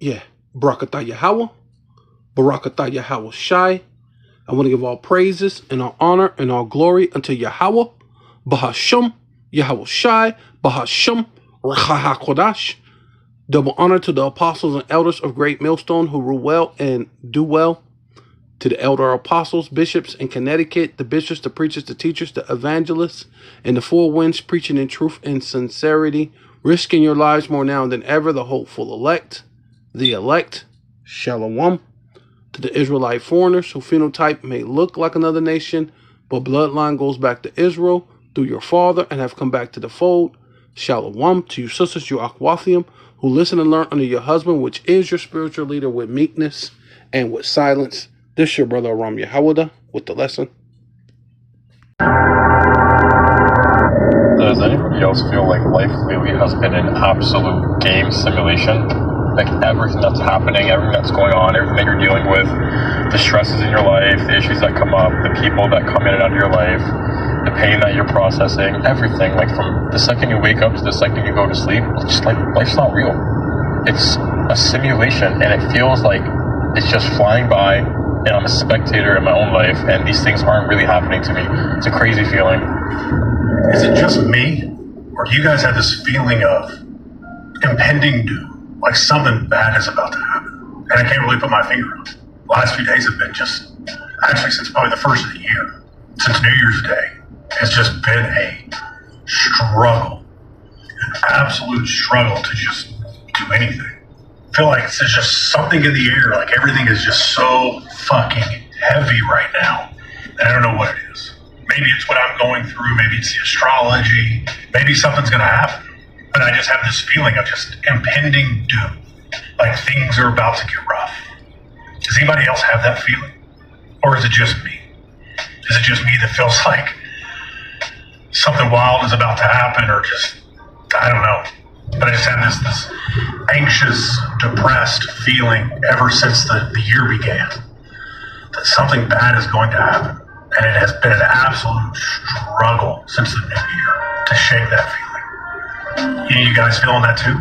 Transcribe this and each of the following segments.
Yeah. Barakatah Yahweh. Barakatah Yahweh Shai. I want to give all praises and all honor and all glory unto Yahweh. Bahasham. Yahweh Shai. Bahasham. Racha HaKodash. Double honor to the apostles and elders of Great Millstone who rule well and do well. To the elder apostles, bishops in Connecticut, the bishops, the preachers, the teachers, the evangelists, and the four winds preaching in truth and sincerity, risking your lives more now than ever, the hopeful elect, the elect, Shalom. To the Israelite foreigners who phenotype may look like another nation, but bloodline goes back to Israel through your father and have come back to the fold, Shalom. To you sisters, you Akwathium, who listen and learn under your husband, which is your spiritual leader, with meekness and with silence. This your brother Aram Yehawada with the lesson. Does anybody else feel like life lately has been an absolute game simulation? Like everything that's happening, everything that's going on, everything that you're dealing with, the stresses in your life, the issues that come up, the people that come in and out of your life, the pain that you're processing, everything. Like from the second you wake up to the second you go to sleep, it's just like life's not real. It's a simulation, and it feels like it's just flying by. And I'm a spectator in my own life, and these things aren't really happening to me. It's a crazy feeling. Is it just me? Or do you guys have this feeling of impending doom? Like something bad is about to happen? And I can't really put my finger on it. The last few days have been just, actually since probably the first of the year, since New Year's Day, it's just been a struggle. An absolute struggle to just do anything. I feel like there's just something in the air, like everything is just so fucking heavy right now. And I don't know what it is. Maybe it's what I'm going through, maybe it's the astrology, maybe something's gonna happen. But I just have this feeling of just impending doom. Like things are about to get rough. Does anybody else have that feeling? Or is it just me? Is it just me that feels like something wild is about to happen, or just, I don't know. But I just have this anxious, depressed feeling ever since the year began that something bad is going to happen. And it has been an absolute struggle since the new year to shake that feeling. You guys feeling that too?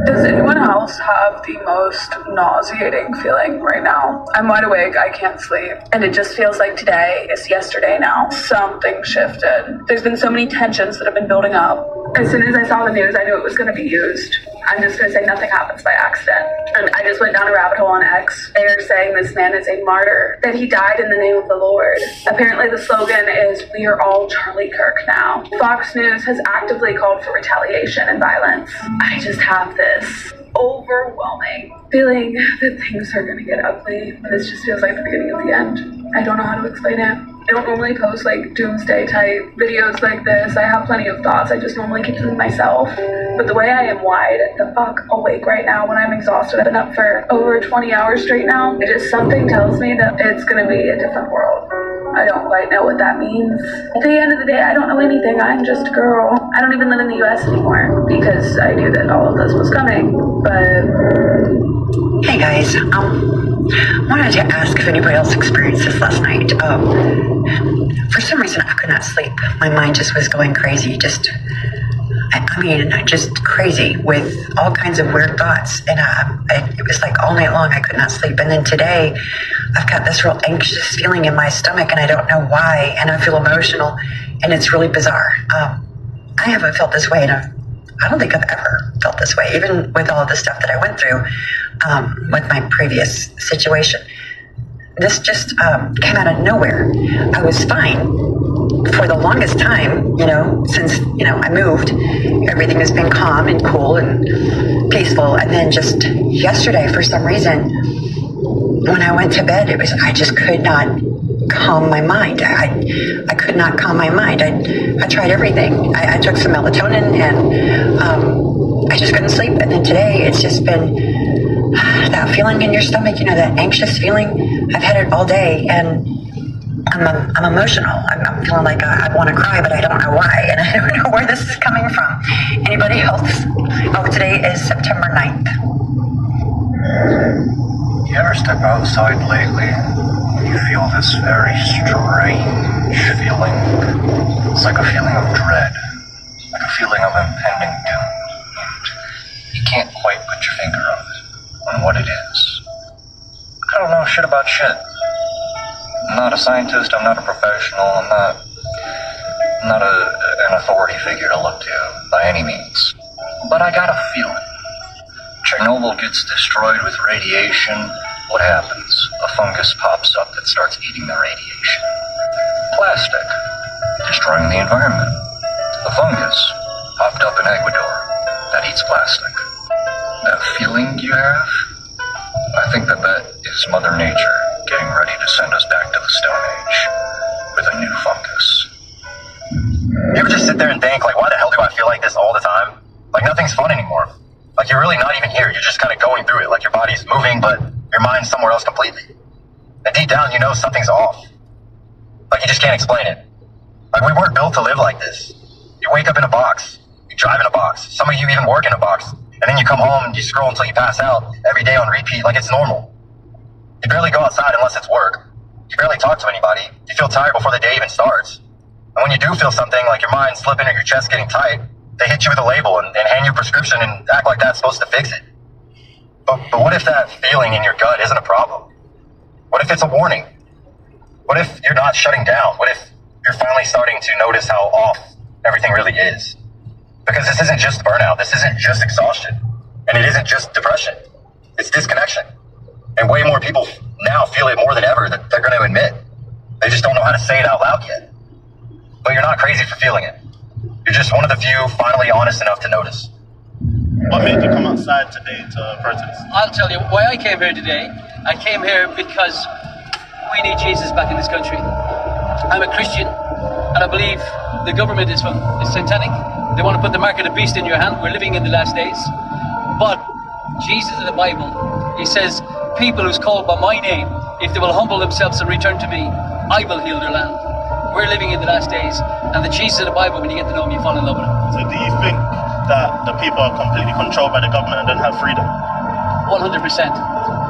Does anyone else have the most nauseating feeling right now? I'm wide awake, I can't sleep, and it just feels like today is yesterday now. Something shifted. There's been so many tensions that have been building up. As soon as I saw the news, I knew it was going to be used. I'm just going to say nothing happens by accident. And I just went down a rabbit hole on X. They are saying this man is a martyr, that he died in the name of the Lord. Apparently the slogan is, "We are all Charlie Kirk now." Fox News has actively called for retaliation and violence. I just have this overwhelming feeling that things are going to get ugly, and this just feels like the beginning of the end. I don't know how to explain it. I don't normally post like doomsday type videos like this. I have plenty of thoughts. I just normally keep them to myself. But the way I am wide the fuck awake right now when I'm exhausted, I've been up for over 20 hours straight now. It just something tells me that it's going to be a different world. I don't quite know what that means. At the end of the day, I don't know anything. I'm just a girl. I don't even live in the US anymore because I knew that all of this was coming. But hey guys, wanted to ask if anybody else experienced this last night. For some reason, I could not sleep. My mind just was going crazy. Just crazy with all kinds of weird thoughts. And it was like all night long I could not sleep. And then today, I've got this real anxious feeling in my stomach, and I don't know why. And I feel emotional, and it's really bizarre. I haven't felt this way, and I don't think I've ever felt this way, even with all of the stuff that I went through with my previous situation. This just came out of nowhere. I was fine for the longest time, since, I moved. Everything has been calm and cool and peaceful. And then just yesterday, for some reason, when I went to bed, I just could not calm my mind. I could not calm my mind. I tried everything. I took some melatonin, and I just couldn't sleep. And then today, it's just been that feeling in your stomach, that anxious feeling. I've had it all day, and I'm emotional. I'm feeling like I want to cry, but I don't know why, and I don't know where this is coming from. Anybody else? Oh, today is September 9th. You ever step outside lately and you feel this very strange feeling? It's like a feeling of dread, like a feeling of impending doom, and you can't quite put your finger on what it shit. I'm not a scientist, I'm not a professional, I'm not an authority figure to look to by any means. But I got a feeling. Chernobyl gets destroyed with radiation. What happens? A fungus pops up that starts eating the radiation. Plastic, destroying the environment. A fungus popped up in Ecuador that eats plastic. That feeling you have, I think that is Mother Nature getting ready to send us back to the Stone Age with a new fungus. You ever just sit there and think, like, why the hell do I feel like this all the time? Like, nothing's fun anymore. Like, you're really not even here. You're just kind of going through it. Like, your body's moving, but your mind's somewhere else completely. And deep down, you know something's off. Like, you just can't explain it. Like, we weren't built to live like this. You wake up in a box. You drive in a box. Some of you even work in a box. And then you come home and you scroll until you pass out every day on repeat like it's normal. You barely go outside unless it's work. You barely talk to anybody. You feel tired before the day even starts. And when you do feel something, like your mind slipping or your chest getting tight, they hit you with a label and hand you a prescription and act like that's supposed to fix it. But what if that feeling in your gut isn't a problem? What if it's a warning? What if you're not shutting down? What if you're finally starting to notice how off everything really is? Because this isn't just burnout. This isn't just exhaustion. And it isn't just depression. It's disconnection. And way more people now feel it more than ever that they're going to admit. They just don't know how to say it out loud yet. But you're not crazy for feeling it. You're just one of the few finally honest enough to notice. What made you come outside today to protest? I'll tell you why I came here today. I came here because we need Jesus back in this country. I'm a Christian, and I believe the government is satanic. They want to put the mark of the beast in your hand. We're living in the last days. But Jesus in the Bible, he says, people who's called by my name, if they will humble themselves and return to me, I will heal their land. We're living in the last days, and the Jesus of the Bible, when you get to know him, you fall in love with him. So do you think that the people are completely controlled by the government and don't have freedom? 100%.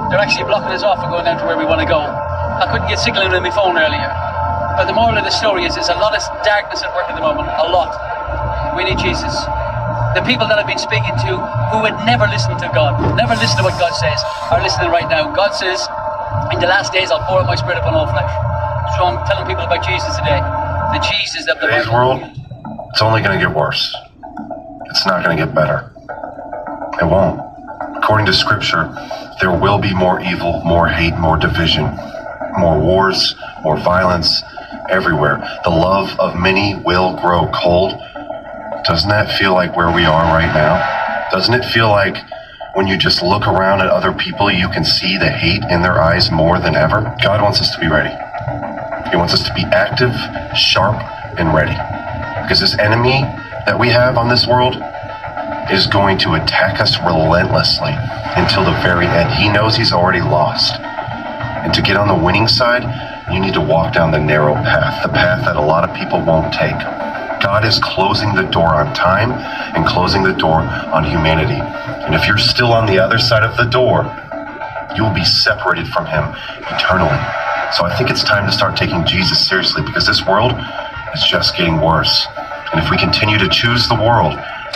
They're actually blocking us off from going down to where we want to go. I couldn't get signal on my phone earlier. But the moral of the story is there's a lot of darkness at work at the moment. A lot. We need Jesus. The people that I've been speaking to who would never listen to God, never listen to what God says, are listening right now. God says, in the last days I'll pour out my spirit upon all flesh. So I'm telling people about Jesus today. The Jesus of the Today's world, it's only going to get worse. It's not going to get better. It won't. According to Scripture, there will be more evil, more hate, more division, more wars, more violence everywhere. The love of many will grow cold. Doesn't that feel like where we are right now? Doesn't it feel like when you just look around at other people, you can see the hate in their eyes more than ever? God wants us to be ready. He wants us to be active, sharp, and ready. Because this enemy that we have on this world is going to attack us relentlessly until the very end. He knows he's already lost. And to get on the winning side, you need to walk down the narrow path, the path that a lot of people won't take. God is closing the door on time and closing the door on humanity. And if you're still on the other side of the door, you will be separated from him eternally. So I think it's time to start taking Jesus seriously, because this world is just getting worse. And if we continue to choose the world,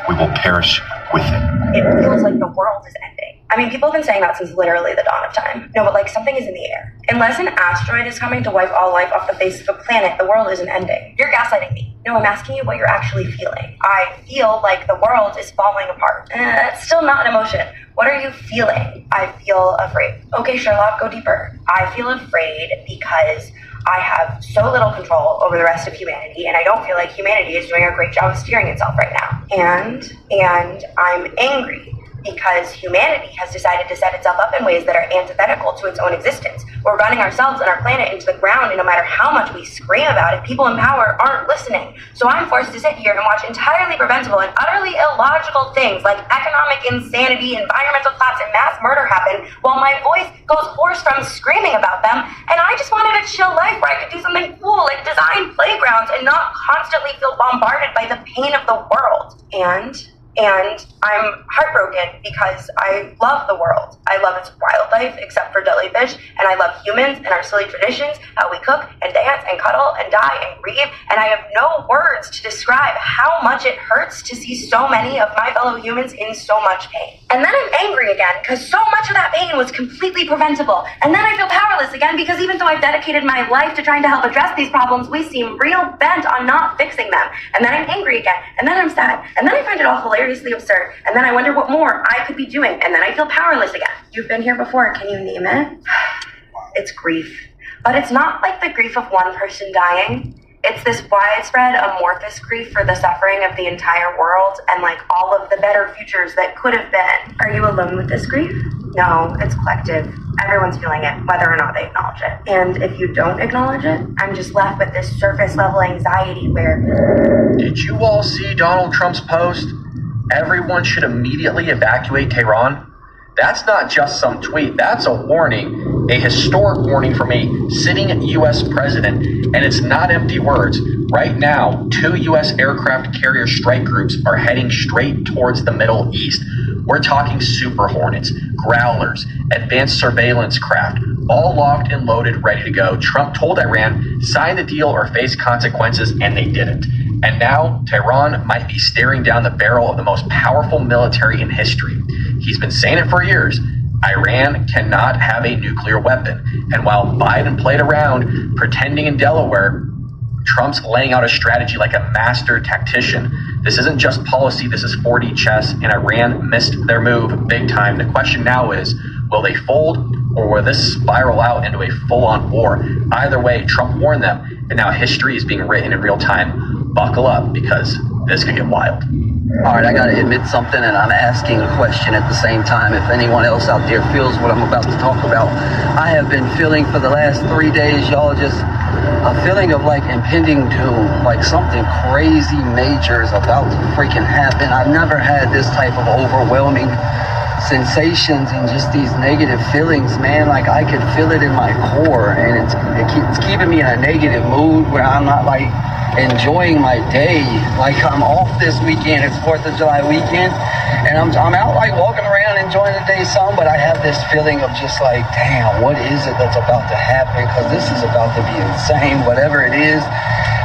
we will perish with it. It feels like the world is ending. I mean, people have been saying that since literally the dawn of time. No, but like something is in the air. Unless an asteroid is coming to wipe all life off the face of the planet, the world isn't ending. You're gaslighting me. No, I'm asking you what you're actually feeling. I feel like the world is falling apart. That's still not an emotion. What are you feeling? I feel afraid. Okay, Sherlock, go deeper. I feel afraid because I have so little control over the rest of humanity, and I don't feel like humanity is doing a great job of steering itself right now. And I'm angry because humanity has decided to set itself up in ways that are antithetical to its own existence. We're running ourselves and our planet into the ground, and no matter how much we scream about it, people in power aren't listening. So I'm forced to sit here and watch entirely preventable and utterly illogical things like economic insanity, environmental collapse, and mass murder happen while my voice goes hoarse from screaming about them. And I just wanted a chill life where I could do something cool like design playgrounds and not constantly feel bombarded by the pain of the world. And I'm heartbroken because I love the world. I love its wildlife, except for jellyfish, and I love humans and our silly traditions, how we cook and dance and cuddle and die and grieve, and I have no words to describe how much it hurts to see so many of my fellow humans in so much pain. And then I'm angry again, because so much of that pain was completely preventable. And then I feel powerless again, because even though I've dedicated my life to trying to help address these problems, we seem real bent on not fixing them. And then I'm angry again, and then I'm sad, and then I find it all hilariously absurd, and then I wonder what more I could be doing, and then I feel powerless again. You've been here before, can you name it? It's grief. But it's not like the grief of one person dying. It's this widespread amorphous grief for the suffering of the entire world and like all of the better futures that could have been. Are you alone with this grief? No, it's collective. Everyone's feeling it, whether or not they acknowledge it. And if you don't acknowledge it, I'm just left with this surface level anxiety where... Did you all see Donald Trump's post? Everyone should immediately evacuate Tehran? That's not just some tweet, that's a warning, a historic warning from a sitting U.S. president, and it's not empty words. Right now, 2 U.S. aircraft carrier strike groups are heading straight towards the Middle East. We're talking Super Hornets, Growlers, advanced surveillance craft, all locked and loaded, ready to go. Trump told Iran, sign the deal or face consequences, and they didn't. And now, Tehran might be staring down the barrel of the most powerful military in history. He's been saying it for years. Iran cannot have a nuclear weapon. And while Biden played around, pretending in Delaware, Trump's laying out a strategy like a master tactician. This isn't just policy, this is 4D chess, and Iran missed their move big time. The question now is, will they fold, or will this spiral out into a full-on war? Either way, Trump warned them, and now history is being written in real time. Buckle up, because this could get wild. All right, I got to admit something, and I'm asking a question at the same time. If anyone else out there feels what I'm about to talk about, I have been feeling for the last 3 days, y'all, just a feeling of like impending doom, like something crazy major is about to freaking happen. I've never had this type of overwhelming sensations and just these negative feelings, man. Like I could feel it in my core, and it's keeping me in a negative mood where I'm not like enjoying my day. Like I'm off this weekend, it's 4th of July weekend, and I'm out like walking around enjoying the day some, but I have this feeling of just like, damn, what is it that's about to happen? Because this is about to be insane, whatever it is.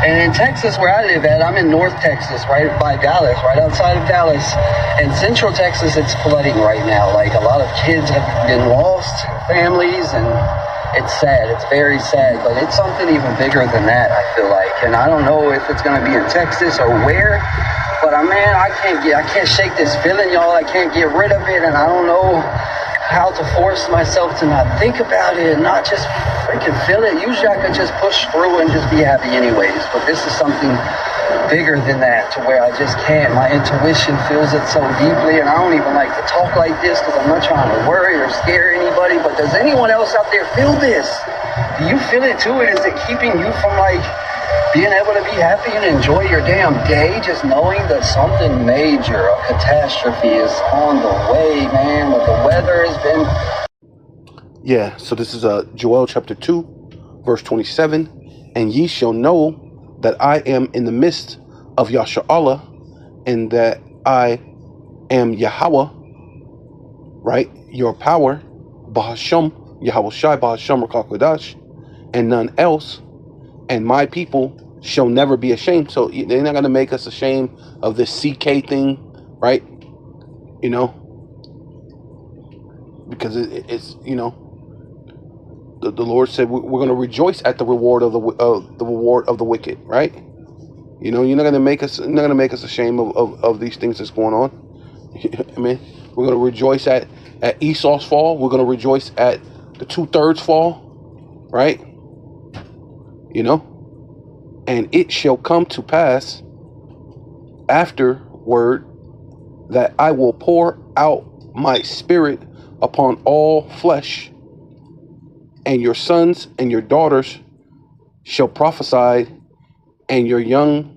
And in Texas, where I live at, I'm in North Texas, right by Dallas, right outside of Dallas. In Central Texas, it's flooding right now. Like a lot of kids have been lost, families, and it's sad. It's very sad, but it's something even bigger than that, I feel like. And I don't know if it's going to be in Texas or where, but man, I can't shake this feeling, y'all. I can't get rid of it, and I don't know how to force myself to not think about it and not just freaking feel it. Usually I could just push through and just be happy anyways, but this is something bigger than that, to where I just can't. My intuition feels it so deeply, and I don't even like to talk like this because I'm not trying to worry or scare anybody, but does anyone else out there feel this? Do you feel it too? And is it keeping you from like being able to be happy and enjoy your damn day, just knowing that something major, a catastrophe is on the way, man, but the weather has been... Yeah, so this is Joel chapter 2, verse 27. And ye shall know that I am in the midst of Yasha'Allah, and that I am Yahweh, right? Your power, Bahasham, Yahweh Shai, Bahasham Rakakodash, and none else. And my people shall never be ashamed. So they're not going to make us ashamed of this CK thing, right? You know, because it's you know, the Lord said we're going to rejoice at the reward of the reward of the wicked, right? You know, you're not going to make us ashamed of these things that's going on. I mean, we're going to rejoice at Esau's fall. We're going to rejoice at the 2/3 fall, right? You know, and it shall come to pass afterward that I will pour out my spirit upon all flesh, and your sons and your daughters shall prophesy, and your young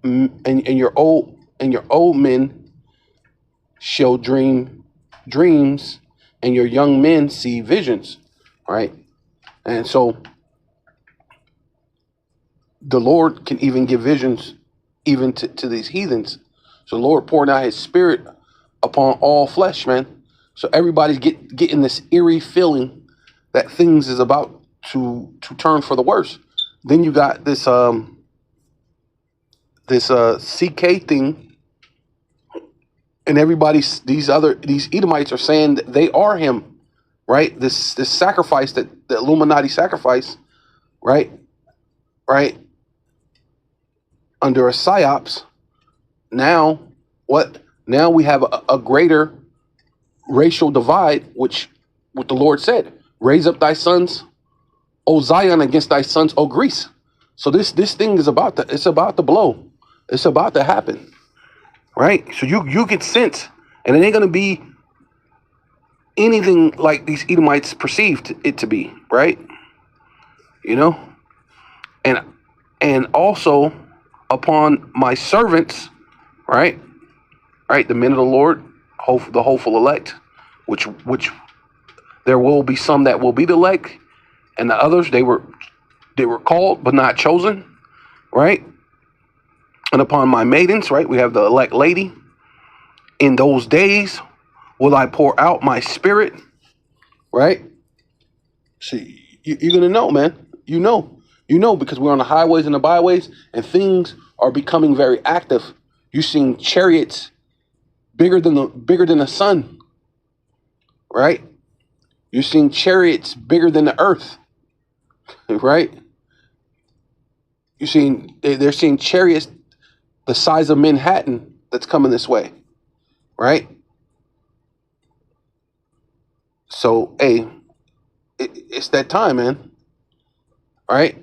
and your old men shall dream dreams, and your young men see visions. All right, and so the Lord can even give visions even to these heathens. So the Lord poured out his spirit upon all flesh, man. So everybody's getting this eerie feeling that things is about to turn for the worse. Then you got this CK thing, and these Edomites are saying that they are him, right? This sacrifice, that the Illuminati sacrifice, right, under a psyops. Now what? Now we have a greater racial divide, which what the Lord said: raise up thy sons, O Zion, against thy sons, O Greece. So this thing is about to blow. It's about to happen, right? So you get sense, and it ain't gonna be anything like these Edomites perceived it to be, right? You know, and also upon my servants, right, the men of the Lord, the hopeful elect, which there will be some that will be the elect, and the others they were called but not chosen, right? And upon my maidens, right, we have the elect lady. In those days will I pour out my spirit, right? See, you're gonna know, man. You know, because we're on the highways and the byways, and things are becoming very active. You're seeing chariots bigger than the sun, right? You're seeing chariots bigger than the earth, right? They're seeing chariots the size of Manhattan that's coming this way, right? So, hey, it's that time, man. All right.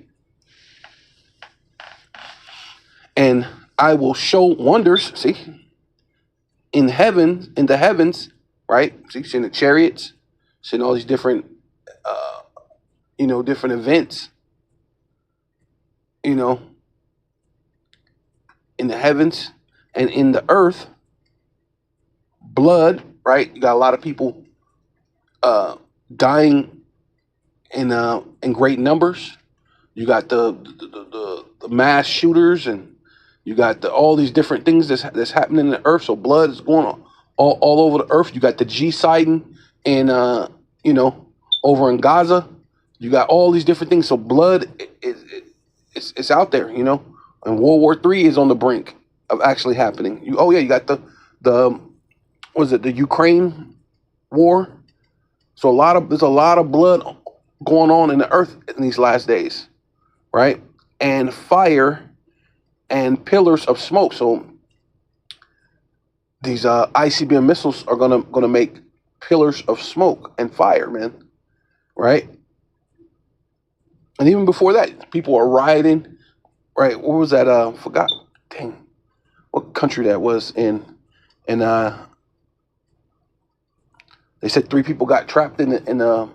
And I will show wonders, see, in the heavens, right? See, seeing the chariots, seeing all these different, different events, in the heavens and in the earth, blood, right? You got a lot of people dying in great numbers. You got the mass shooters, and you got all these different things that's happening in the earth. So blood is going on all over the earth. You got the G-siding and over in Gaza. You got all these different things. So blood it's out there, and World War III is on the brink of actually happening. You got the Ukraine war. So there's a lot of blood going on in the earth in these last days, right? And fire and pillars of smoke. So these ICBM missiles are gonna make pillars of smoke and fire, man, right? And even before that, people are rioting, right? What was that? Forgot, dang, what country that was in, and they said 3 people got trapped in their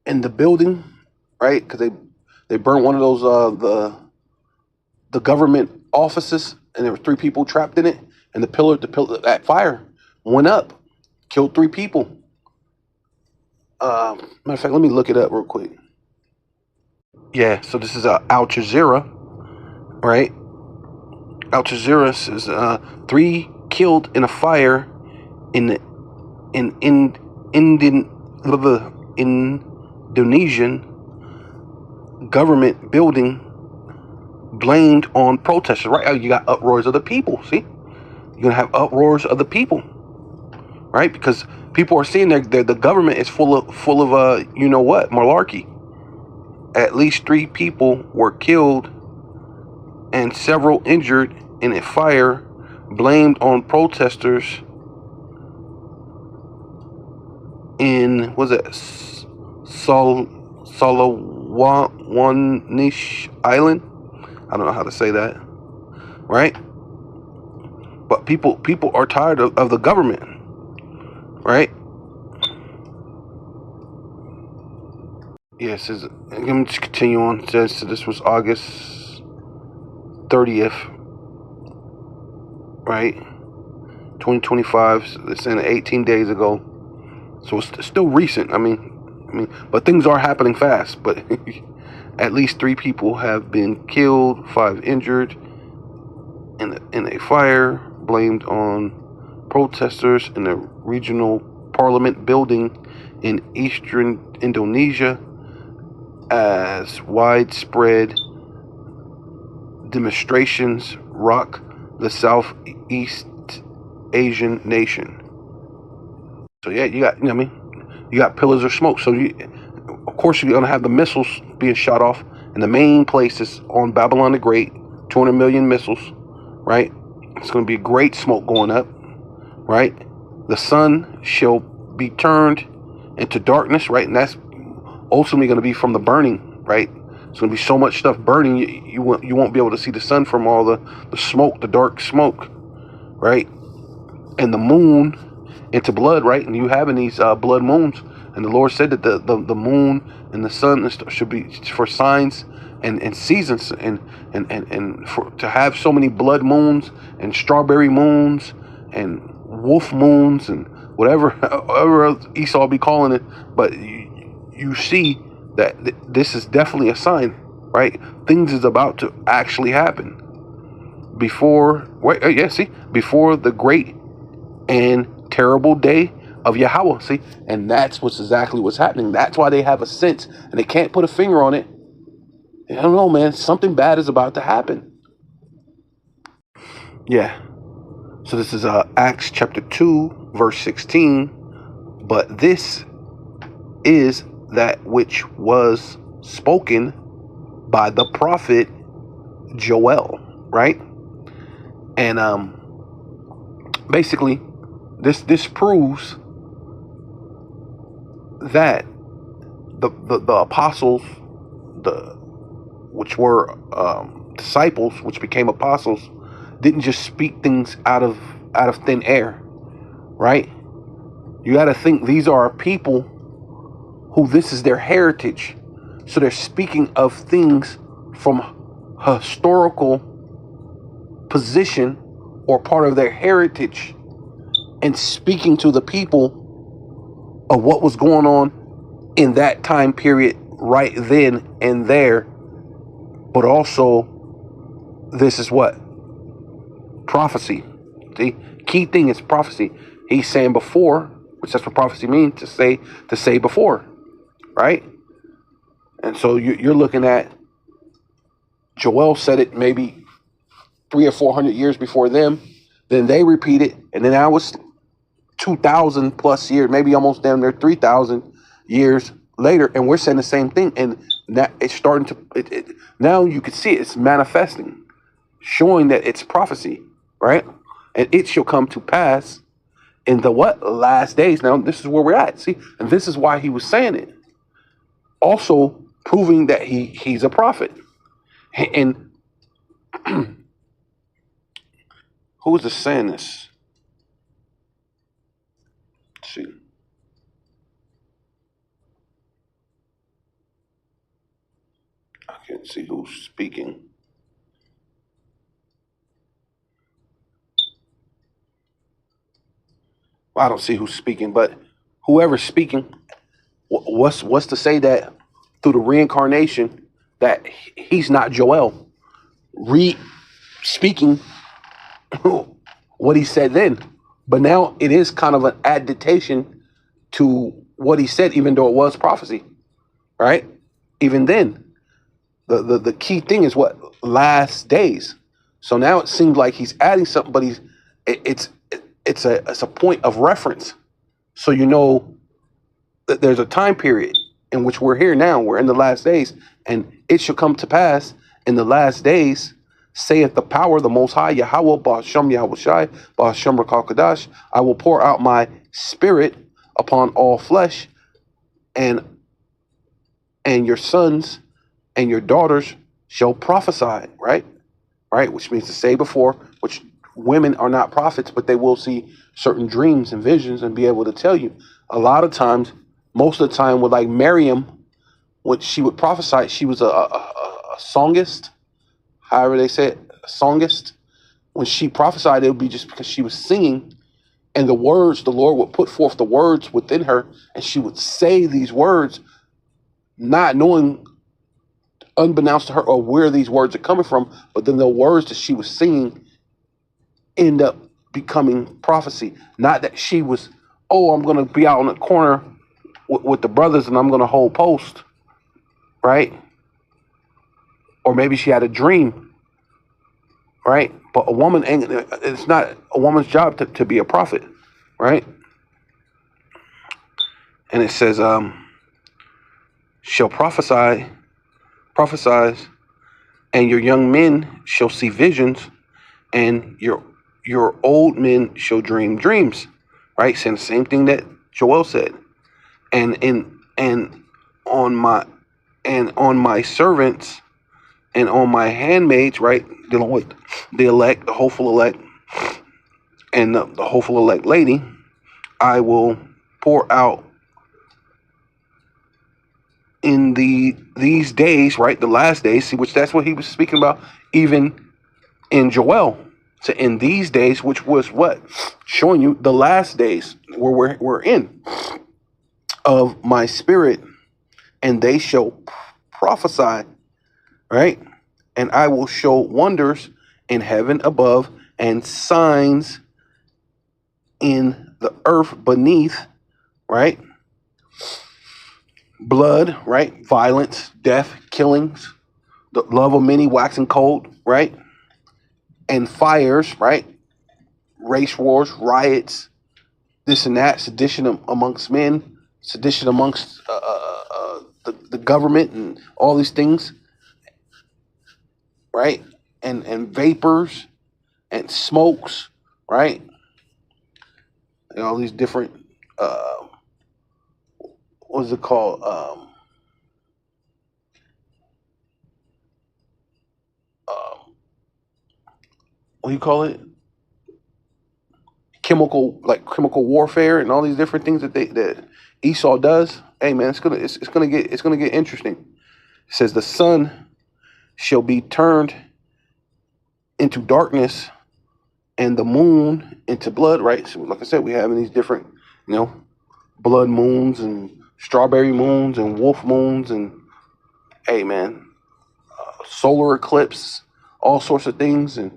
in the building, right? Because they burned one of those the government offices, and there were 3 people trapped in it, and the pillar that fire went up, killed 3 people. Matter of fact, let me look it up real quick. Yeah, so this is Al Jazeera, right? Al Jazeera says 3 killed in a fire in Indonesian government building, blamed on protesters. Right, you got uproars of the people. See, you're gonna have uproars of the people, right? Because people are seeing the government is full of malarkey. At least 3 people were killed and several injured in a fire blamed on protesters in Solowanish Island. I don't know how to say that, right? But people are tired of the government, right? Yes, let me just continue on. It says, so this was August 30th, right? 2025. So they're saying 18 days ago. So it's still recent. I mean, but things are happening fast. But at least 3 people have been killed, 5 injured, in a fire, blamed on protesters in a regional parliament building in eastern Indonesia as widespread demonstrations rock the Southeast Asian nation. So yeah, you got, you know what I mean, you got pillars of smoke. So of course you're gonna have the missiles being shot off in the main places on Babylon the Great, 200 million missiles, right? It's gonna be great smoke going up, right? The sun shall be turned into darkness, right? And that's ultimately going to be from the burning, right? It's going to be so much stuff burning, you won't be able to see the sun from all the smoke, the dark smoke, right? And the moon into blood, right? And you having these blood moons. And the Lord said that the moon and the sun should be for signs and seasons, and for to have so many blood moons and strawberry moons and wolf moons and whatever else Esau be calling it. But you see that this is definitely a sign, right? Things is about to actually happen before before the great and terrible day of Yahweh. See, and that's exactly what's happening. That's why they have a sense and they can't put a finger on it. I don't know, man. Something bad is about to happen. Yeah. So this is Acts chapter 2, verse 16. But this is that which was spoken by the prophet Joel, right? And basically, this proves that the apostles, which were disciples, which became apostles, didn't just speak things out of thin air, right? You got to think these are people who this is their heritage, so they're speaking of things from historical position or part of their heritage, and speaking to the people of what was going on in that time period right then and there. But also, this is what? Prophecy. The key thing is prophecy. He's saying before, which that's what prophecy means, to say before, right? And so you're looking at Joel said it maybe 300 or 400 years before them. Then they repeat it, and then I was 2,000 plus years, maybe almost down there 3,000 years later, and we're saying the same thing. And now it's starting to. Now you can see it's manifesting, showing that it's prophecy, right? And it shall come to pass in the what? Last days. Now this is where we're at. See, and this is why he was saying it. Also proving that he's a prophet. And who is saying this? Let's see. I can't see who's speaking. Well, I don't see who's speaking, but whoever's speaking, what's to say that through the reincarnation that he's not Joel speaking what he said then, but now it is kind of an adaptation to what he said, even though it was prophecy, right? Even then, the key thing is what? Last days. So now it seems like he's adding something, but it's a point of reference, so you know that there's a time period in which we're here now. We're in the last days, and it shall come to pass in the last days, saith the power of the Most High, Yahweh, Ba'ashem Yahweh Shai, Ba'ashem Rakal Kadash, I will pour out my spirit upon all flesh, and your sons and your daughters shall prophesy, right? Right, which means to say before, which women are not prophets, but they will see certain dreams and visions and be able to tell you. A lot of times, most of the time with like Miriam, when she would prophesy, she was a songist, however they say it, a songist. When she prophesied, it would be just because she was singing, and the words, the Lord would put forth the words within her, and she would say these words, not knowing, unbeknownst to her, or where these words are coming from, but then the words that she was singing end up becoming prophecy. Not that she was, oh, I'm going to be out on the corner with the brothers and I'm going to hold post, right? Or maybe she had a dream, right? But a woman ain't, it's not a woman's job to be a prophet, right? And it says, shall prophesies, and your young men shall see visions, and your old men shall dream dreams, right? Saying the same thing that Joel said. And on my servants and on my handmaids, right? Dealing with the elect, the hopeful elect, and the hopeful elect lady, I will pour out in these days, right? The last days, see, which that's what he was speaking about, even in Joel. So in these days, which was what? Showing you the last days where we're in, of my spirit, and they shall prophesy, right? And I will show wonders in heaven above and signs in the earth beneath, right? Blood, right? Violence, death, killings, the love of many waxing cold, right? And fires, right? Race wars, riots, this and that, sedition amongst men, sedition amongst the government, and all these things, right? And vapors and smokes, right? And all these different, what is it called? What do you call it? Chemical warfare and all these different things that Esau does. Hey man, it's gonna get interesting. It says the sun shall be turned into darkness and the moon into blood, right? So like I said, we have these different, blood moons and strawberry moons and wolf moons and, hey man, solar eclipse, all sorts of things, and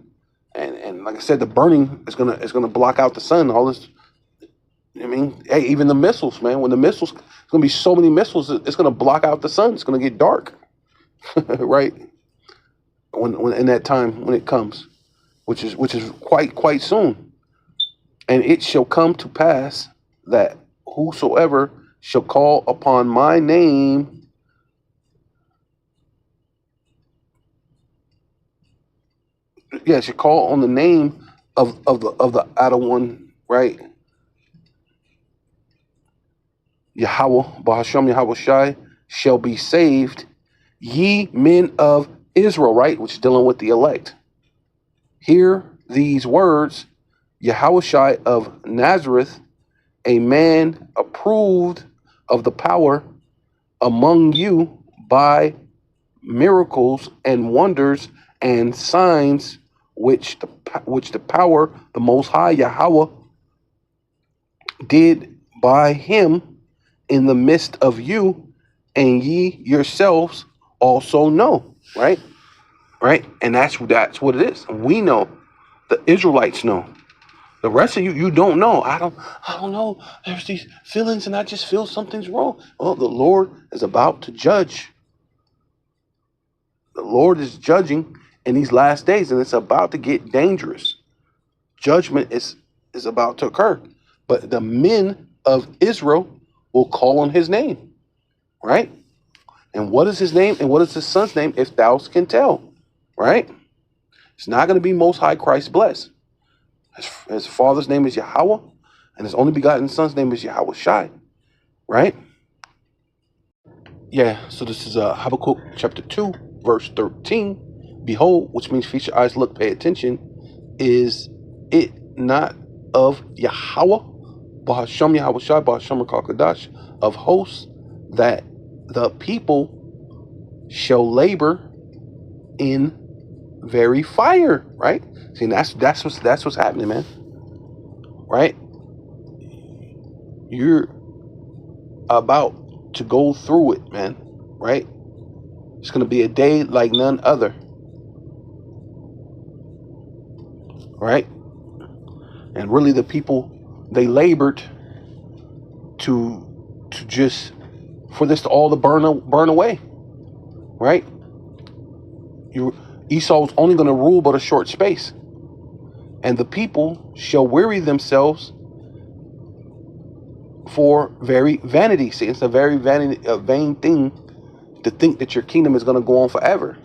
like I said, the burning is gonna block out the sun. All this, I mean, hey, even the missiles, man. When the missiles, it's gonna be so many missiles, it's gonna block out the sun. It's gonna get dark, right? When in that time when it comes, which is quite soon. And it shall come to pass that whosoever shall call upon my name, shall call on the name of the outer one, right? Yahweh, Bahasham Yahweh Shai, shall be saved, ye men of Israel, right? Which is dealing with the elect. Hear these words, Yahweh Shai of Nazareth, a man approved of the power among you by miracles and wonders and signs which the power, the Most High Yahweh, did by him in the midst of you, and ye yourselves also know, right? Right? And that's what it is. We know. The Israelites know. The rest of you don't know. I don't know. There's these feelings and I just feel something's wrong. Well, the Lord is about to judge. The Lord is judging in these last days, and it's about to get dangerous. Judgment is about to occur. But the men of Israel will call on his name, right? And what is his name and what is his son's name, if thou can tell, right? It's not going to be Most High Christ blessed. His father's name is Yahweh, and his only begotten son's name is Yahweh Shai, right? Yeah, so this is Habakkuk chapter 2, verse 13. Behold, which means feast your eyes, look, pay attention. Is it not of Yahweh, Bahasham Yahweh Shai, Bahasham Kakadash, of hosts, that the people shall labor in very fire, right? See, that's what's happening, man. Right? You're about to go through it, man. Right? It's gonna be a day like none other. Right? And really the people, they labored to just, for this to all to burn away, right? Esau was only going to rule but a short space. And the people shall weary themselves for very vanity. See, it's a very vain thing to think that your kingdom is going to go on forever,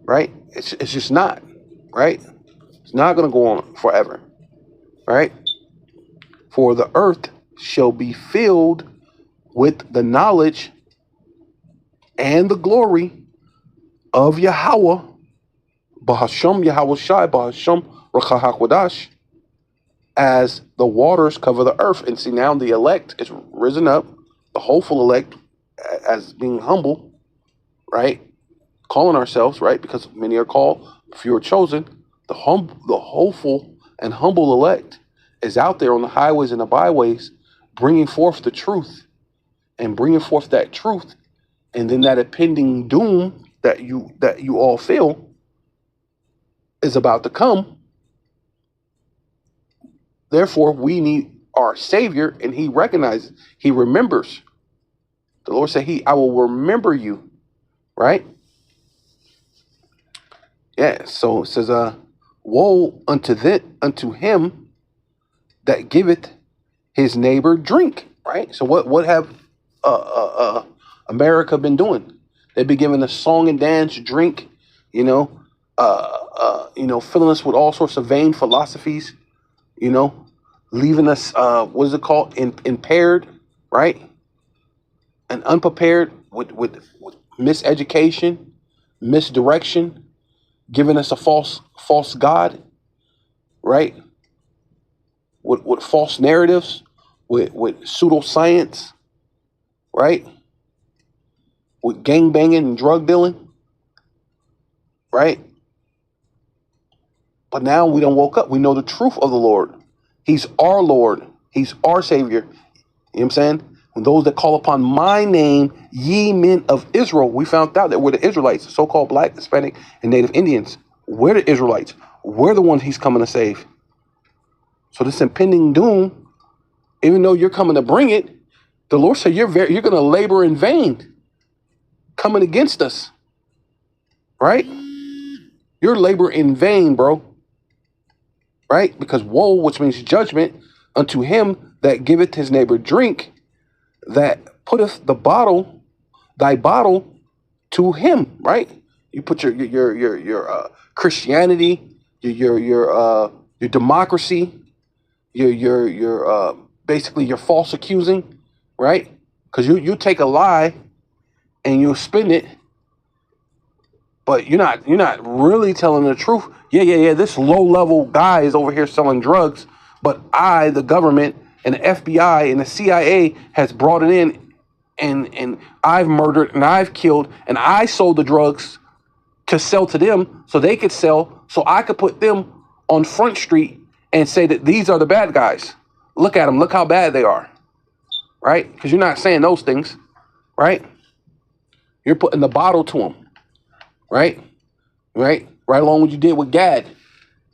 right? It's just not, right? It's not going to go on forever, right? For the earth shall be filled with the knowledge and the glory of Yahweh, Bahasham Yahweh Shai, Bahasham Rakahakwadash, as the waters cover the earth. And see, now the elect is risen up, the hopeful elect, as being humble, right? Calling ourselves, right? Because many are called, few are chosen. The hopeful and humble elect is out there on the highways and the byways, bringing forth the truth, and bringing forth that truth, and then that impending doom that you all feel is about to come. Therefore, we need our Savior, and He recognizes, He remembers. The Lord said, I will remember you, right? Yeah. So it says, woe unto him that giveth his neighbor drink, right? So what have America been doing? They've been giving us song and dance, drink, filling us with all sorts of vain philosophies, leaving us, what is it called? Impaired, right? And unprepared with miseducation, misdirection, giving us a false God, right? With false narratives, with pseudoscience, right? With gang banging and drug dealing, right? But now we done woke up. We know the truth of the Lord. He's our Lord. He's our Savior. You know what I'm saying? When those that call upon my name, ye men of Israel, we found out that we're the Israelites, so-called Black, Hispanic, and Native Indians. We're the Israelites. We're the ones He's coming to save. So this impending doom, even though you're coming to bring it, the Lord said you're going to labor in vain, coming against us, right? You're labor in vain, bro, right? Because woe, which means judgment, unto him that giveth his neighbor drink, that putteth thy bottle to him, right? You put your Christianity, your democracy, your basically your false accusing, right? Because you take a lie and you spin it, but you're not really telling the truth. Yeah. This low level guy is over here selling drugs, but I, the government, and the FBI and the CIA has brought it in, and I've murdered and I've killed and I sold the drugs to sell to them so they could sell, so I could put them on Front Street and say that these are the bad guys. Look at them. Look how bad they are, right? Because you're not saying those things, right? You're putting the bottle to them, right? Right along what you did with Gad.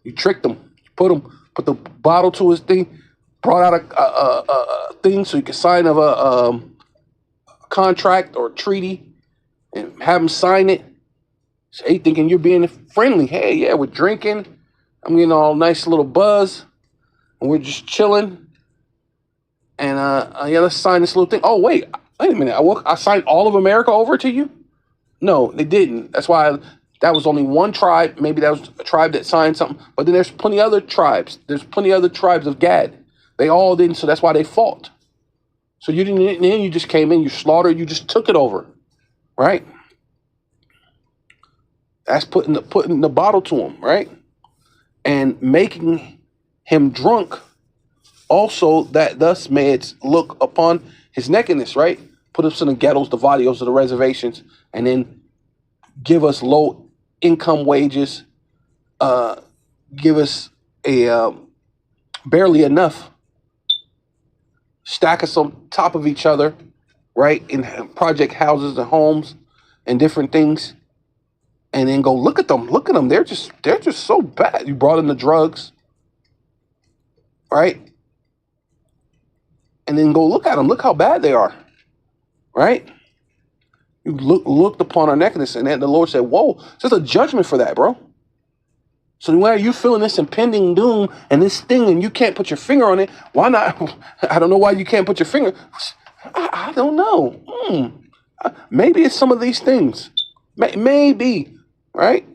You tricked him. You put the bottle to his thing, brought out a thing so you could sign of a contract or a treaty and have him sign it. So he thinking you're being friendly. Hey, yeah, we're drinking. I'm getting all nice little buzz, and we're just chilling. And let's sign this little thing. Oh, wait a minute. I signed all of America over to you? No, they didn't. That's why that was only one tribe. Maybe that was a tribe that signed something. But then there's plenty other tribes. There's plenty other tribes of Gad. They all didn't, so that's why they fought. So you didn't. Then you just came in, you slaughtered, you just took it over, right? That's putting the bottle to him, right? And making him drunk. Also, that thus may it look upon his nakedness, right? Put us in the ghettos, the vadios, the reservations, and then give us low income wages, give us a barely enough, stack us on top of each other, right? In project houses and homes and different things. And then go look at them. They're just so bad. You brought in the drugs, right? And then go look at them. Look how bad they are, right? You looked upon our nakedness, and then the Lord said, whoa, there's a judgment for that, bro. So why are you feeling this impending doom and this thing and you can't put your finger on it? Why not? I don't know why you can't put your finger. I don't know. Maybe it's some of these things. Maybe, right?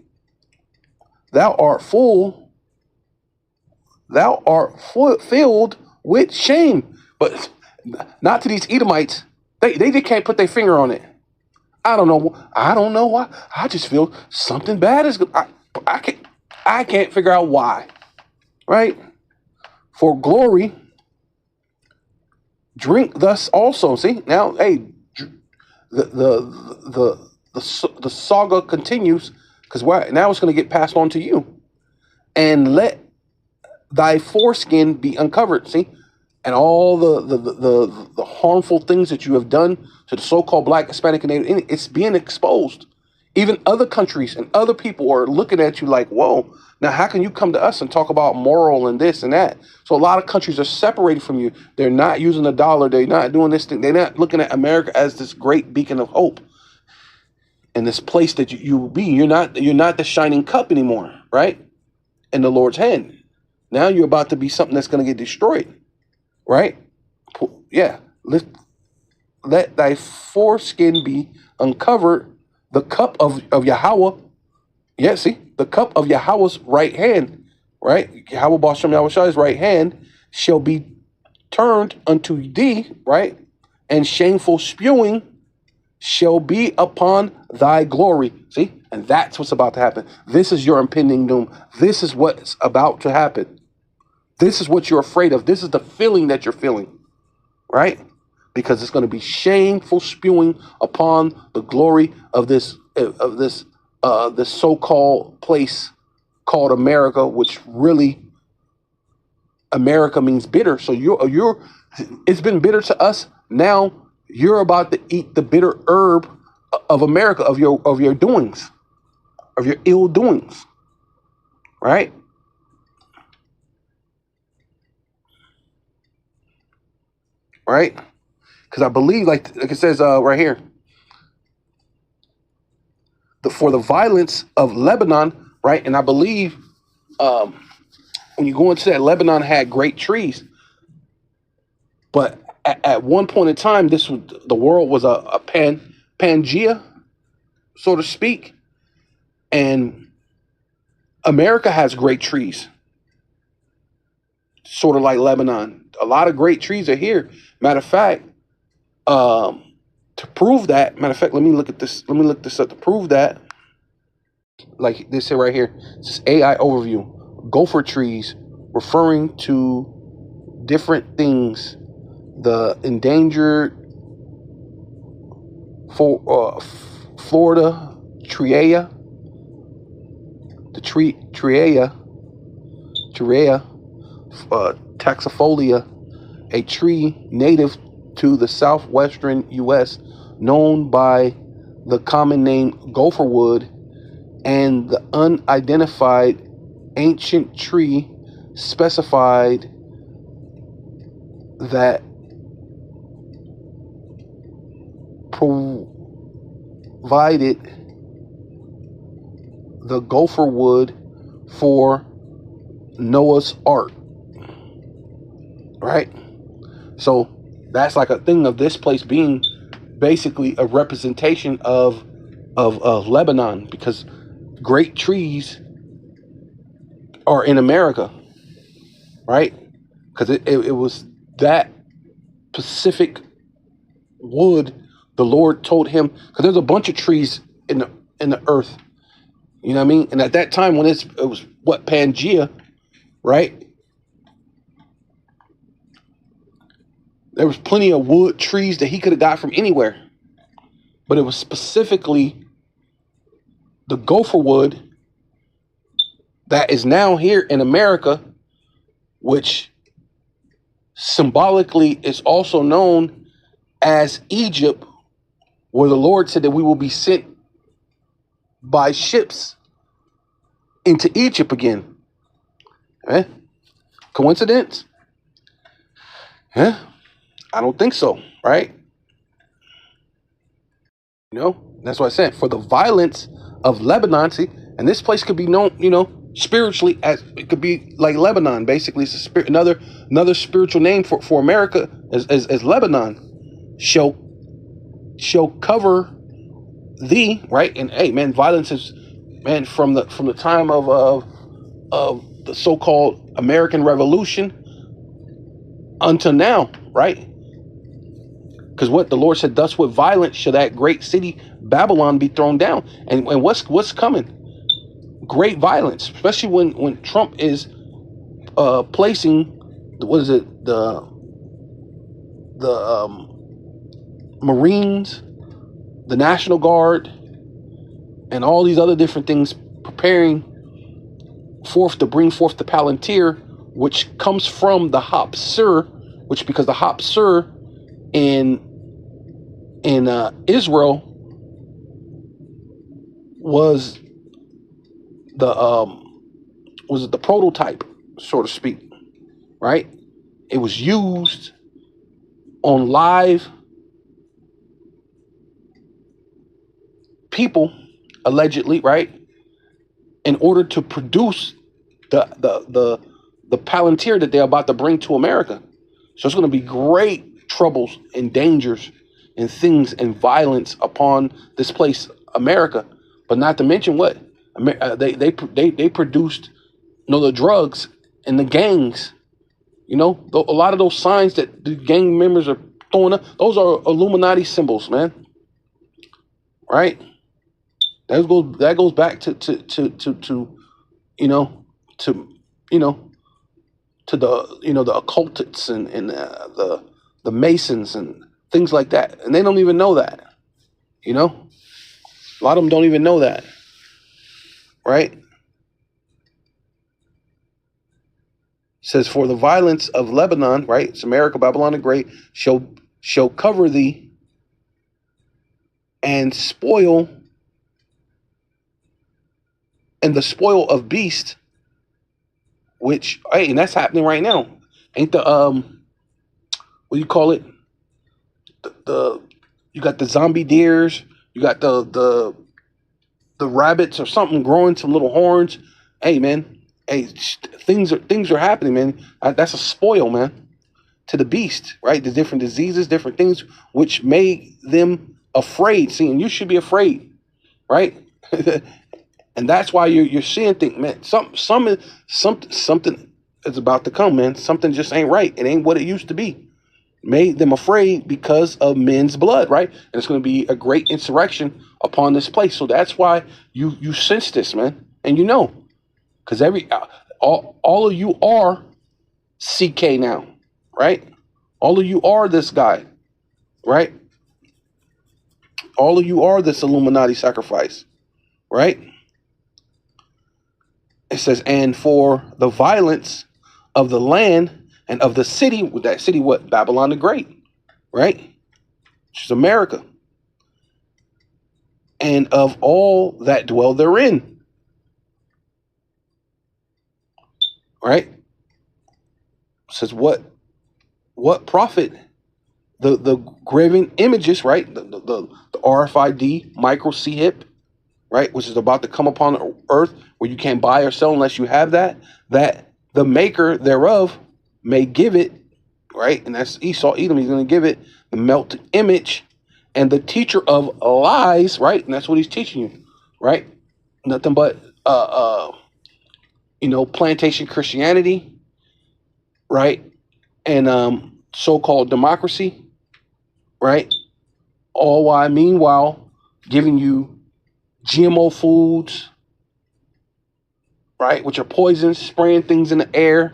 Thou art filled with shame. But not to these Edomites. They just can't put their finger on it. I don't know why. I just feel something bad is good. I can't figure out why. Right? For glory, drink thus also. See, now, hey, the saga continues, because now it's going to get passed on to you. And let thy foreskin be uncovered. See, and all the harmful things that you have done to the so-called Black, Hispanic, and Native, it's being exposed. Even other countries and other people are looking at you like, whoa, now how can you come to us and talk about moral and this and that? So a lot of countries are separated from you. They're not using the dollar. They're not doing this thing. They're not looking at America as this great beacon of hope and this place that you will be. You're not the shining cup anymore, right? In the Lord's hand. Now you're about to be something that's going to get destroyed, right? Yeah. Let thy foreskin be uncovered. The cup of Yahweh, yeah, see, the cup of Yahweh's right hand, right? Yahweh Bashem Yahushai's right hand shall be turned unto thee, right? And shameful spewing shall be upon thy glory. See, and that's what's about to happen. This is your impending doom. This is what's about to happen. This is what you're afraid of. This is the feeling that you're feeling, right? Because it's going to be shameful spewing upon the glory of this so-called place called America, which really America means bitter. So it's been bitter to us. Now you're about to eat the bitter herb of America, of your doings, of your ill doings, right? Right? Because I believe, like it says right here, for the violence of Lebanon, right? And I believe when you go into that, Lebanon had great trees, but at one point in time, the world was a Pangea, so to speak, and America has great trees, sort of like Lebanon. A lot of great trees are here. Matter of fact, to prove that, let me look this up to prove that. Like this here right here, it says AI overview. Gopher trees, referring to different things. The endangered Florida triea, the triea taxifolia, a tree native to the southwestern U.S., known by the common name gopherwood, and the unidentified ancient tree specified that provided the gopher wood for Noah's Ark, right? So that's like a thing of this place being basically a representation of Lebanon, because great trees are in America, right? Because it was that specific wood the Lord told him, because there's a bunch of trees in the earth, you know what I mean? And at that time when it was what, Pangea, right? There was plenty of wood trees that he could have got from anywhere, but it was specifically the gopher wood that is now here in America, which symbolically is also known as Egypt, where the Lord said that we will be sent by ships into Egypt again. Eh? Coincidence? Huh? I don't think so, right? You know, that's what I said. For the violence of Lebanon, see, and this place could be known, you know, spiritually as it could be like Lebanon. Basically, it's a spirit, another spiritual name for America as Lebanon. Shall cover thee, right? And hey, man, violence is, man, from the time of the so-called American Revolution until now, right? Because what the Lord said, thus with violence shall that great city Babylon be thrown down. And what's coming? Great violence, especially when Trump is placing, what is it, the Marines, the National Guard, and all these other different things, preparing forth to bring forth the Palantir, which comes from the Hapsir, which, because the Hapsir in Israel was the prototype, so to speak, right? It was used on live people, allegedly, right, in order to produce the Palantir that they're about to bring to America. So it's going to be great troubles and dangers and things and violence upon this place, America. But not to mention what they produced, you know, the drugs and the gangs. You know, a lot of those signs that the gang members are throwing up, those are Illuminati symbols, man. Right? That goes back to the occultists and the Masons and things like that, and they don't even know that. You know, a lot of them don't even know that, right? It says, for the violence of Lebanon, right? It's America, Babylon the Great, shall cover thee and spoil, and the spoil of beast, which, hey, and that's happening right now. Ain't the what do you call it? The you got the zombie deers, you got the rabbits or something growing some little horns. Hey, man, hey, things are happening, man. That's a spoil, man, to the beast, right? The different diseases, different things which made them afraid. See, and you should be afraid, right? And that's why you're seeing things, man. Something is about to come, man. Something just ain't right. It ain't what it used to be. Made them afraid because of men's blood, right? And it's going to be a great insurrection upon this place. So that's why you sense this, man, and you know, because all of you are CK now, right? All of you are this guy, right? All of you are this Illuminati sacrifice, right? It says, and for the violence of the land and of the city, with that city, what? Babylon the Great, right? Which is America. And of all that dwell therein, right? It says, what profit the graven images, right? The RFID micro chip, right, which is about to come upon earth, where you can't buy or sell unless you have that the maker thereof may give it, right? And that's Esau, Edom. He's going to give it the melted image and the teacher of lies, right? And that's what he's teaching you, right? Nothing but plantation Christianity, right? And so-called democracy, right? All while, meanwhile, giving you GMO foods, right, which are poisons, spraying things in the air,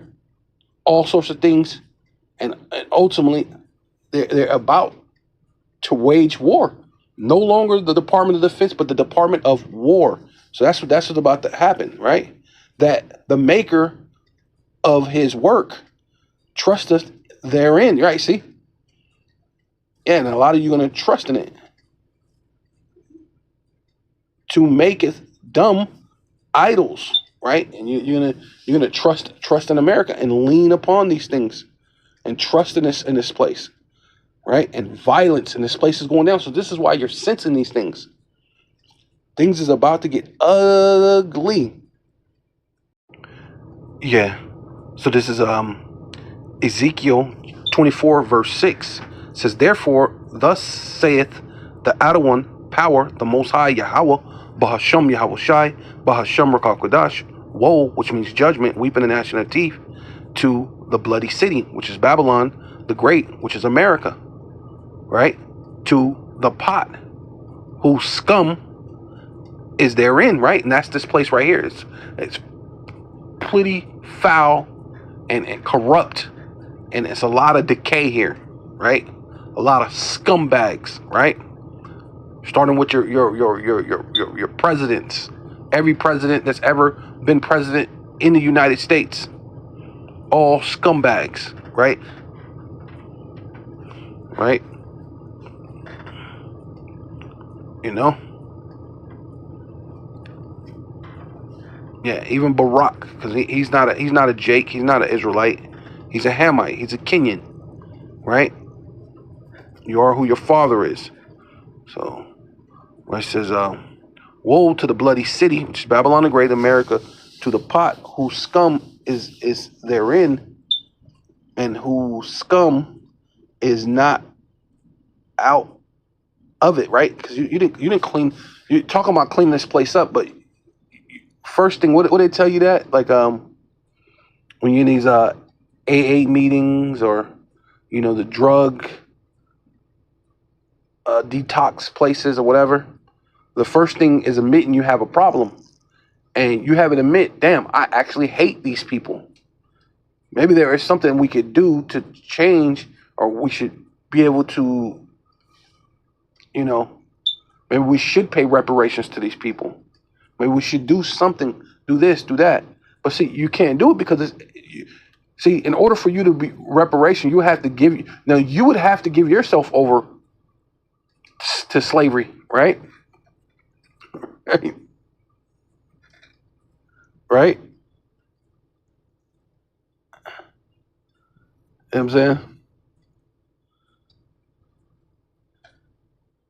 all sorts of things, and ultimately they're about to wage war. No longer the Department of Defense, but the Department of War. So that's what's about to happen, right? That the maker of his work trusteth therein, right? See, yeah, and a lot of you are going to trust in it. To maketh dumb idols, right? And you're gonna trust in America and lean upon these things and trust in this place, right? And violence in this place is going down. So this is why you're sensing these things. Things is about to get ugly. Yeah. So this is Ezekiel 24 verse 6. It says, therefore, thus saith the Adon power, the Most High Yahweh, Bahasham Yahweh Shai, Bahasham Rakakodash, woe, which means judgment, weeping and gnashing of teeth, to the bloody city, which is Babylon the Great, which is America, right? To the pot, whose scum is therein, right? And that's this place right here. It's pretty foul and corrupt, and it's a lot of decay here, right? A lot of scumbags, right? Starting with your presidents, every president that's ever been president in the United States, all scumbags, right? Right? You know? Yeah, even Barack, because he's not a Jake, he's not an Israelite, he's a Hamite, he's a Kenyan, right? You are who your father is. So, where it says, woe to the bloody city, which is Babylon the Great, America, to the pot whose scum is therein, and whose scum is not out of it, right? Because you didn't clean. You're talking about cleaning this place up, but first thing, what they tell you that, like when you're in these AA meetings, or the drug detox places or whatever, the first thing is admitting you have a problem, and you have to admit, damn, I actually hate these people. Maybe there is something we could do to change, or we should be able to, maybe we should pay reparations to these people. Maybe we should do something, do this, do that. But see, you can't do it because in order for you to be reparation, you have to you would have to give yourself over to slavery, right? Right? You know what I'm saying?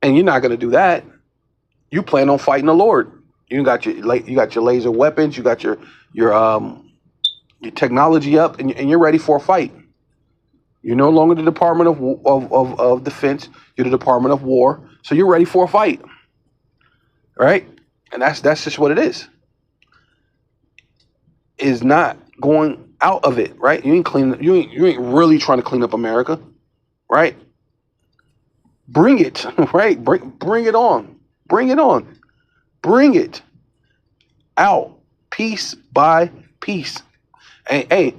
And you're not going to do that. You plan on fighting the Lord. You got your laser weapons. You got your technology up, and you're ready for a fight. You're no longer the Department of Defense. You're the Department of War. So you're ready for a fight, right? And that's just what it is. Is not going out of it, right? You ain't really trying to clean up America, right? Bring it, right? Bring it on. Bring it on. Bring it out, piece by piece. Hey,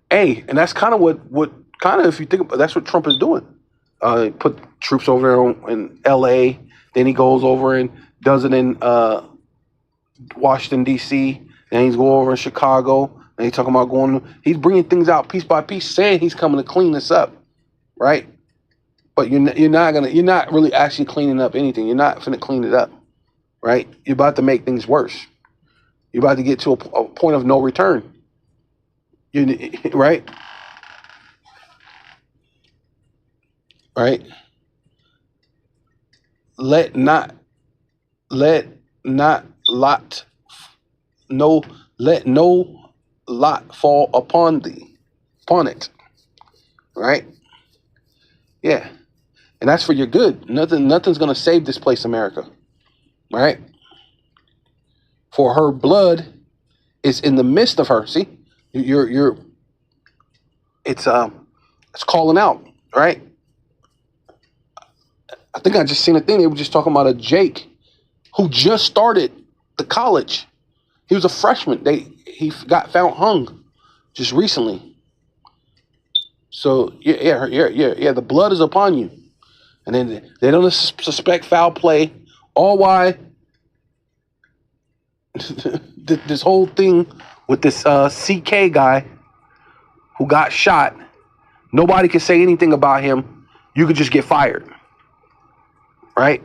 and that's kind of what if you think about, that's what Trump is doing. Put troops over there in L.A. Then he goes over and does it in Washington D.C. Then he's going over in Chicago. And he's talking about he's bringing things out piece by piece, saying he's coming to clean this up, right? But you're not really actually cleaning up anything. You're not finna clean it up, right? You're about to make things worse. You're about to get to a point of no return. Right? Right? Let no lot fall upon it. Right? Yeah. And that's for your good. Nothing's gonna save this place, America. Right? For her blood is in the midst of her. See? It's calling out, right? I think I just seen a thing. They were just talking about a Jake who just started the college. He was a freshman. He got found hung just recently. So yeah. The blood is upon you, and then they don't suspect foul play. All why this whole thing with this CK guy who got shot. Nobody could say anything about him. You could just get fired. Right?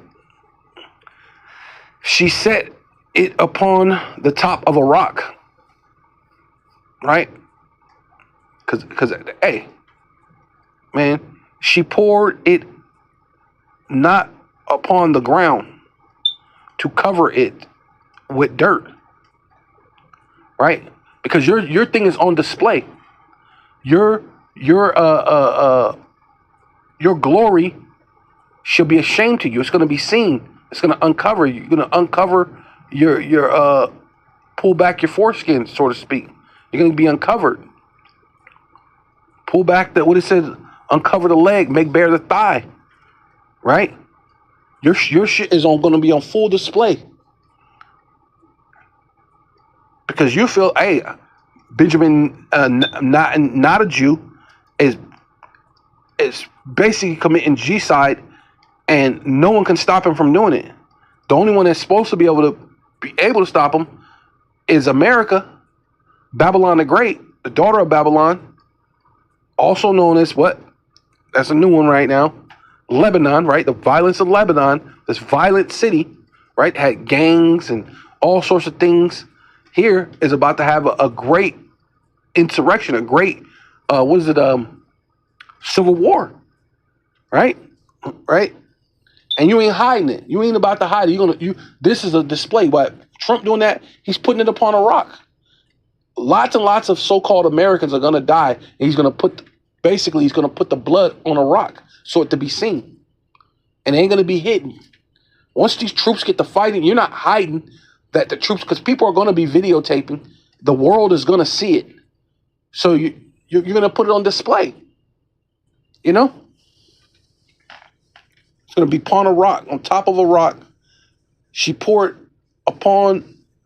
She set it upon the top of a rock. Right? Because, hey, man, she poured it not upon the ground to cover it with dirt, right? Because your thing is on display. Your glory should be ashamed to you. It's going to be seen. It's going to uncover you. You're going to uncover your pull back your foreskin, so to speak. You're going to be uncovered. Pull back what it says, uncover the leg, make bare the thigh, right? Your shit is going to be on full display. Because you feel, hey, Benjamin, not a Jew, is basically committing G-side, and no one can stop him from doing it. The only one that's supposed to be able to stop him is America, Babylon the Great, the daughter of Babylon, also known as what? That's a new one right now. Lebanon, right? The violence of Lebanon, this violent city, right? Had gangs and all sorts of things. Here is about to have a great insurrection, a great, civil war, right? Right? And you ain't hiding it. You ain't about to hide it. This is a display. But Trump doing that, he's putting it upon a rock. Lots and lots of so-called Americans are going to die. And he's going to put the blood on a rock so it to be seen. And it ain't going to be hidden. Once these troops get to fighting, you're not hiding that the troops, because people are going to be videotaping. The world is going to see it. So you're going to put it on display. You know? It's going to be upon a rock, on top of a rock. She poured upon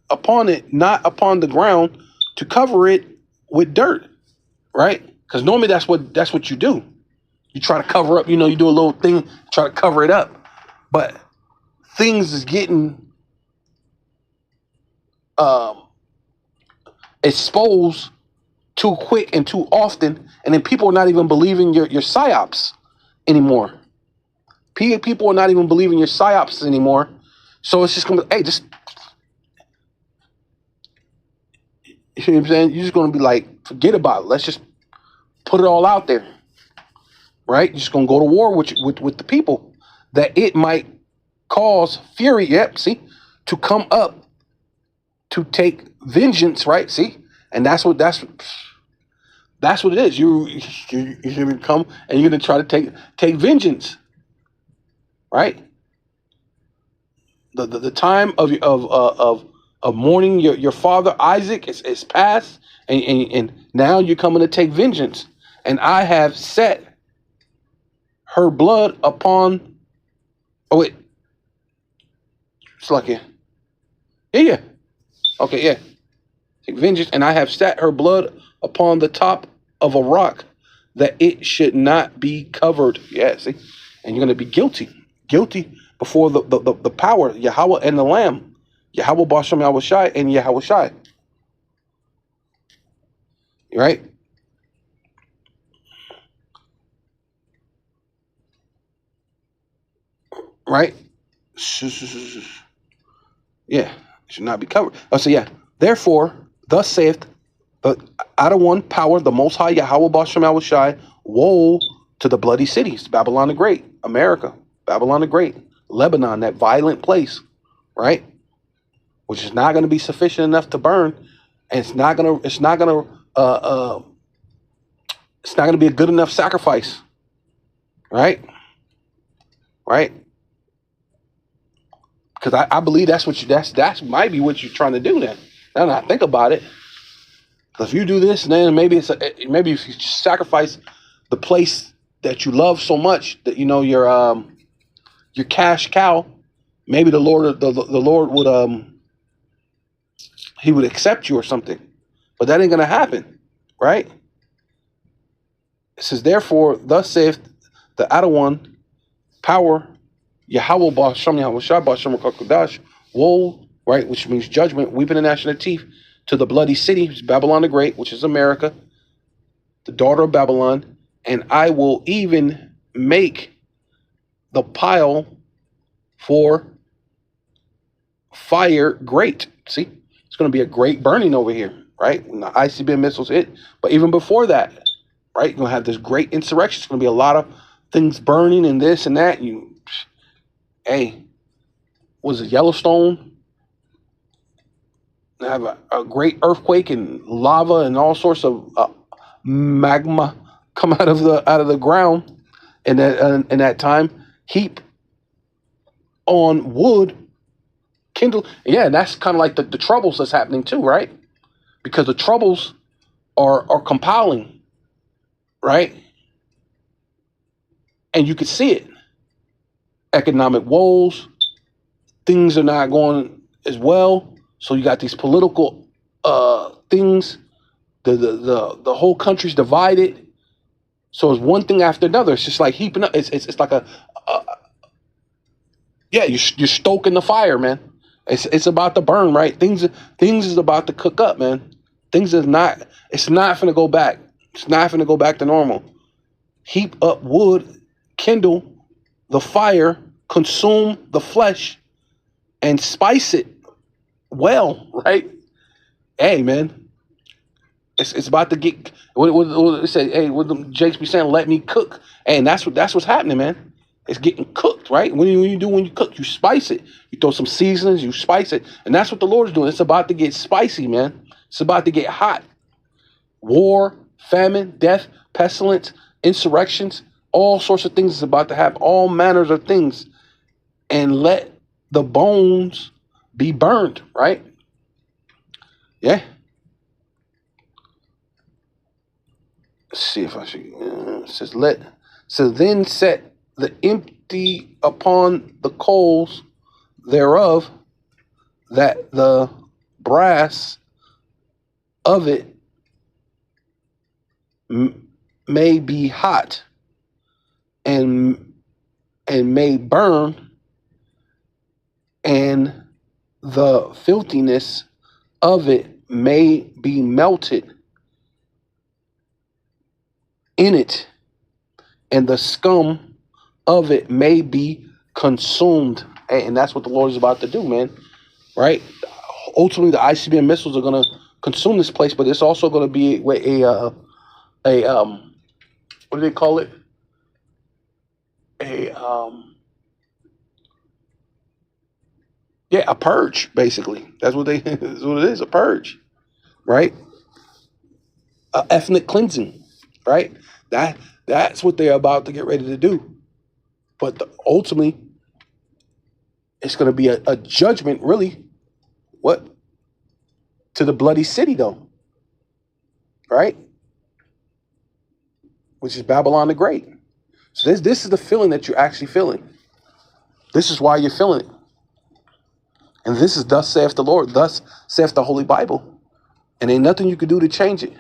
it, not upon the ground, to cover it with dirt, right? Because normally that's what you do. You try to cover up, you do a little thing, try to cover it up. But things is getting exposed too quick and too often, and then people are not even believing your psyops anymore. People are not even believing your psyops anymore. So it's just gonna, hey, just, you know what I'm saying? You're just gonna be like, forget about it. Let's just put it all out there, right? You're just gonna go to war with the people, that it might cause fury. Yep, see, to come up to take vengeance, right? See, and that's what it is. You're gonna come and you're gonna try to take vengeance, right? The time of mourning your father Isaac is past, and now you're coming to take vengeance. And I have set her blood upon. Oh wait, it's like yeah. Okay, yeah. Take vengeance, and I have set her blood upon the top of a rock, that it should not be covered. Yeah, see, and you're going to be guilty before the power, Yahweh and the Lamb, Yahweh Bashem Yahweh Shai and Yahweh Shai. Right? Right? Yeah, it should not be covered. Oh, so yeah. Therefore, thus saith the out of one power, the Most High Yahweh Bashem Yahweh Shai, woe to the bloody cities, Babylon the Great, America, Babylon the Great, Lebanon, that violent place, right? Which is not going to be sufficient enough to burn, and it's not going to be a good enough sacrifice, right? Right? Because I believe that's might be what you're trying to do then. Now that I think about it, if you do this, then maybe maybe if you sacrifice the place that you love so much, that your cash cow, maybe the Lord would he would accept you or something. But that ain't gonna happen, right? It says, therefore, thus saith the Adon power, Yahweh Bashem Yahweh Shai Bashem Kodash, woe, right, which means judgment, weeping and gnashing of teeth, to the bloody city, which is Babylon the Great, which is America, the daughter of Babylon, and I will even make the pile for fire great. See, it's going to be a great burning over here, right? When the ICBM missiles hit, but even before that, right? You're going to have this great insurrection. It's going to be a lot of things burning and this and that. Was it Yellowstone? Have a great earthquake and lava and all sorts of magma come out of the ground, and in that time, heap on wood, kindle. Yeah, and that's kind of like the troubles that's happening too, right? Because the troubles are compiling, right? And you can see it. Economic woes, things are not going as well. So you got these political things. The whole country's divided. So it's one thing after another. It's just like heaping up. It's like you're stoking the fire, man. It's about to burn, right? Things is about to cook up, man. It's not gonna go back. It's not gonna go back to normal. Heap up wood, kindle the fire, consume the flesh, and spice it well, right? Hey, man, it's about to get. What it say? Hey, what the Jakes be saying? Let me cook. Hey, and that's what's happening, man. It's getting cooked, right? When you cook, you spice it. You throw some seasonings, you spice it, and that's what the Lord is doing. It's about to get spicy, man. It's about to get hot. War, famine, death, pestilence, insurrections, all sorts of things is about to happen. All manners of things, and let the bones be burned, right? Yeah. Let's see if I should. It says then set the empty upon the coals thereof, that the brass of it may be hot, and may burn, and the filthiness of it may be melted in it, and the scum of it may be consumed. And that's what the Lord is about to do, man. Right? Ultimately, the ICBM missiles are going to consume this place, but it's also going to be a what do they call it? A purge, basically. That's what it is, a purge, right? Ethnic cleansing, right? That's what they're about to get ready to do. But ultimately, it's going to be a judgment, really. What? To the bloody city, though, right? Which is Babylon the Great. So this is the feeling that you're actually feeling. This is why you're feeling it. And this is thus saith the Lord, thus saith the Holy Bible. And ain't nothing you can do to change it.